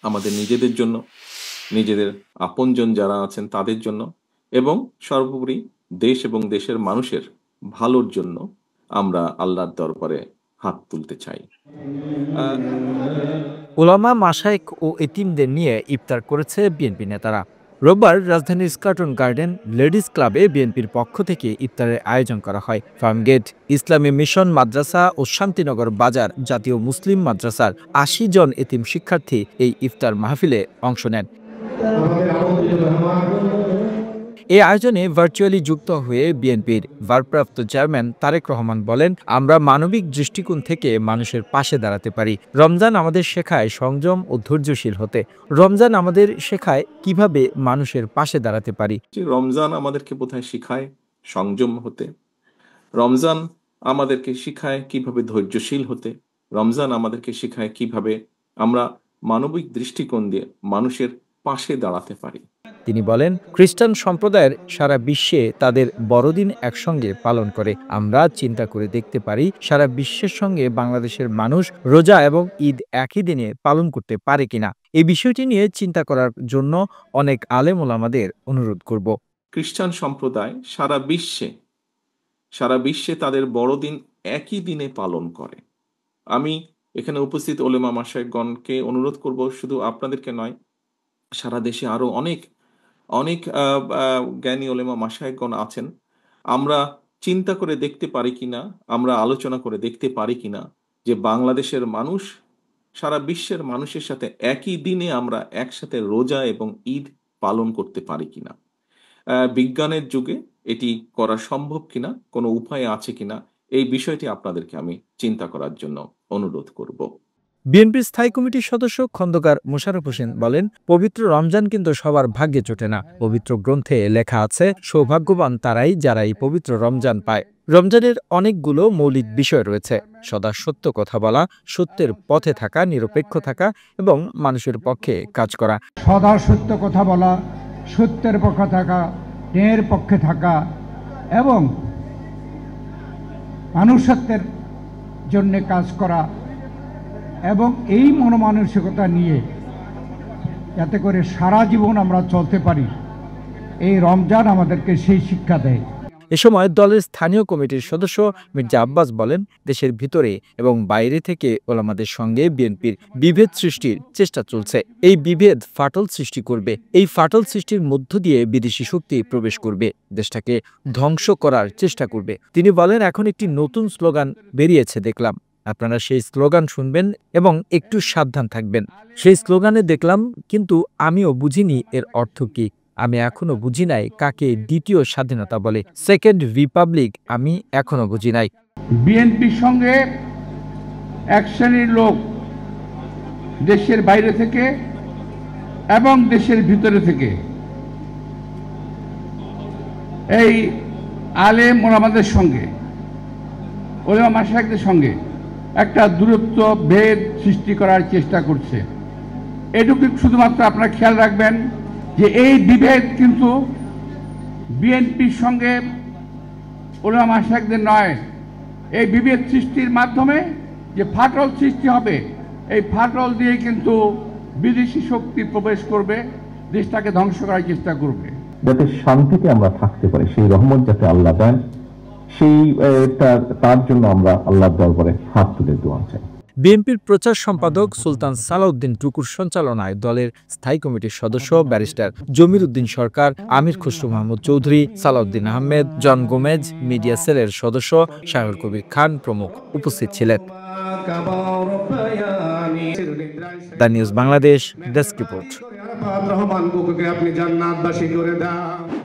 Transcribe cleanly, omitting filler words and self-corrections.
আমাদের নিজেদের জন্য, নিজেদের আপনজন যারা আছেন তাদের জন্য, এবং সর্বোপরি দেশ এবং দেশের মানুষের ভালোর জন্য আমরা আল্লাহর দরবারে হাত তুলতে চাই। ওলামা, মাশায়েখ ও এতিমদের নিয়ে ইফতার করেছে বিএনপি নেতারা। রোববার রাজধানীর স্কাটন গার্ডেন লেডিস ক্লাবে বিএনপির পক্ষ থেকে ইফতারের আয়োজন করা হয়। ফার্মগেট ইসলামী মিশন মাদ্রাসা ও শান্তিনগর বাজার জাতীয় মুসলিম মাদ্রাসার ৮০ জন এতিম শিক্ষার্থী এই ইফতার মাহফিলে অংশ নেন। এই আয়োজনে ভার্চুয়ালি যুক্ত হয়ে বিএনপির ভারপ্রাপ্ত চেয়ারম্যান তারেক রহমান বলেন, আমরা মানবিক দৃষ্টিকোণ থেকে মানুষের পাশে দাঁড়াতে পারি। রমজান আমাদের শেখায় সংযম ও ধৈর্যশীল হতে। রমজান আমাদের শেখায় কিভাবে মানুষের পাশে দাঁড়াতে পারি। রমজান আমাদেরকে বোধহয় শিখায় সংযম হতে, রমজান আমাদেরকে শিখায় কিভাবে ধৈর্যশীল হতে, রমজান আমাদেরকে শিখায় কিভাবে আমরা মানবিক দৃষ্টিকোণ দিয়ে মানুষের পাশে দাঁড়াতে পারি। তিনি বলেন, খ্রিস্টান সম্প্রদায়ের সারা বিশ্বে তাদের বড়দিন একসঙ্গে পালন করে। আমরা চিন্তা করে দেখতে পারি সারা বিশ্বের সঙ্গে বাংলাদেশের মানুষ রোজা এবং ঈদ একই দিনে পালন করতে পারে কিনা। এই বিষয়টি নিয়ে চিন্তা করার জন্য অনেক আলেম ওলামাদের অনুরোধ করব। খ্রিস্টান সম্প্রদায় সারা বিশ্বে তাদের বড়দিন একই দিনে পালন করে। আমি এখানে উপস্থিত ওলেমা মাশায়েখগণকে অনুরোধ করব, শুধু আপনাদেরকে নয়, সারা দেশে আরো অনেক অনেক জ্ঞানী ওলেমা মাশায়েখগণ আছেন। আমরা চিন্তা করে দেখতে পারি কিনা, আমরা আলোচনা করে দেখতে পারি কিনা যে বাংলাদেশের মানুষ সারা বিশ্বের মানুষের সাথে একই দিনে আমরা একসাথে রোজা এবং ঈদ পালন করতে পারি কিনা। বিজ্ঞানের যুগে এটি করা সম্ভব কিনা, কোনো উপায় আছে কিনা, এই বিষয়টি আপনাদেরকে আমি চিন্তা করার জন্য অনুরোধ করব। বিএনপির স্থায়ী কমিটির সদস্য খন্দকার মোশাররফ হোসেন বলেন, পবিত্র রমজান কিন্তু সবার ভাগ্যে জোটে না। পবিত্র গ্রন্থে লেখা আছে, সৌভাগ্যবান তারাই যারা এই পবিত্র রমজান পায়। রমজানের অনেকগুলো মৌলিক বিষয় রয়েছে: সদা সত্য কথা বলা, সত্যের পথে থাকা, নিরপেক্ষ থাকা এবং মানুষের পক্ষে কাজ করা। সদা সত্য কথা বলা, সত্যের পক্ষে থাকা, ন্যায়ের পক্ষে থাকা এবং মানুষত্বের জন্য কাজ করা, এবং এই মনোমানসিকতা নিয়ে যাতে করে সারা জীবন আমরা চলতে পারি, এই রমজান আমাদেরকে সেই শিক্ষা দেয়। এ সময় দলের স্থানীয় কমিটির সদস্য মির্জা আব্বাস বলেন, দেশের ভিতরে এবং বাইরে থেকে ওলামাদের সঙ্গে বিএনপির বিভেদ সৃষ্টির চেষ্টা চলছে। এই বিভেদ ফাটল সৃষ্টি করবে। এই ফাটল সৃষ্টির মধ্য দিয়ে বিদেশি শক্তি প্রবেশ করবে, দেশটাকে ধ্বংস করার চেষ্টা করবে। তিনি বলেন, এখন একটি নতুন স্লোগান বেরিয়েছে দেখলাম, আপনারা সেই স্লোগান শুনবেন এবং একটু সাবধান থাকবেন। সেই স্লোগানে দেখলাম, কিন্তু আমিও বুঝিনি এর অর্থ কি। আমি এখনো বুঝি নাই কাকে দ্বিতীয় স্বাধীনতা বলে। সেকেন্ড রিপাবলিক আমি এখনো বুঝি নাই। বিএনপির সঙ্গে এক শ্রেণীর লোক দেশের বাইরে থেকে এবং দেশের ভিতরে থেকে এই আলেম ওলামাদের সঙ্গে, ওলামা মাশায়েখদের সঙ্গে একটা দূরত্ব ভেদ সৃষ্টি করার চেষ্টা করছে। এটুকু শুধুমাত্র আপনারা খেয়াল রাখবেন যে এই বিভেদ কিন্তু বিএনপির সঙ্গে ওলামা মাশায়েখদের নয়। এই বিভেদ সৃষ্টির মাধ্যমে যে ফাটল সৃষ্টি হবে, এই ফাটল দিয়ে কিন্তু বিদেশি শক্তি প্রবেশ করবে, দেশটাকে ধ্বংস করার চেষ্টা করবে। যাতে শান্তিতে আমরা থাকতে পারি, সেই রহমত যাতে আল্লাহ দেন, তার জন্য আমরা আল্লাহর দরবারে হাত তুলে দোয়া চাই। বিএনপির প্রচার সম্পাদক সুলতান সালাউদ্দিন টুকুর সঞ্চালনায় দলের স্থায়ী কমিটির সদস্য ব্যারিস্টার জমির উদ্দিন সরকার, আমির খসরু মাহমুদ চৌধুরী, সালাউদ্দিন আহমেদ, জন গোমেজ, মিডিয়া সেলের সদস্য শাহুল কবির খান প্রমুখ উপস্থিত ছিলেন। The news Bangladesh desk report. আপনি জান্নাতবাসী করে দাও।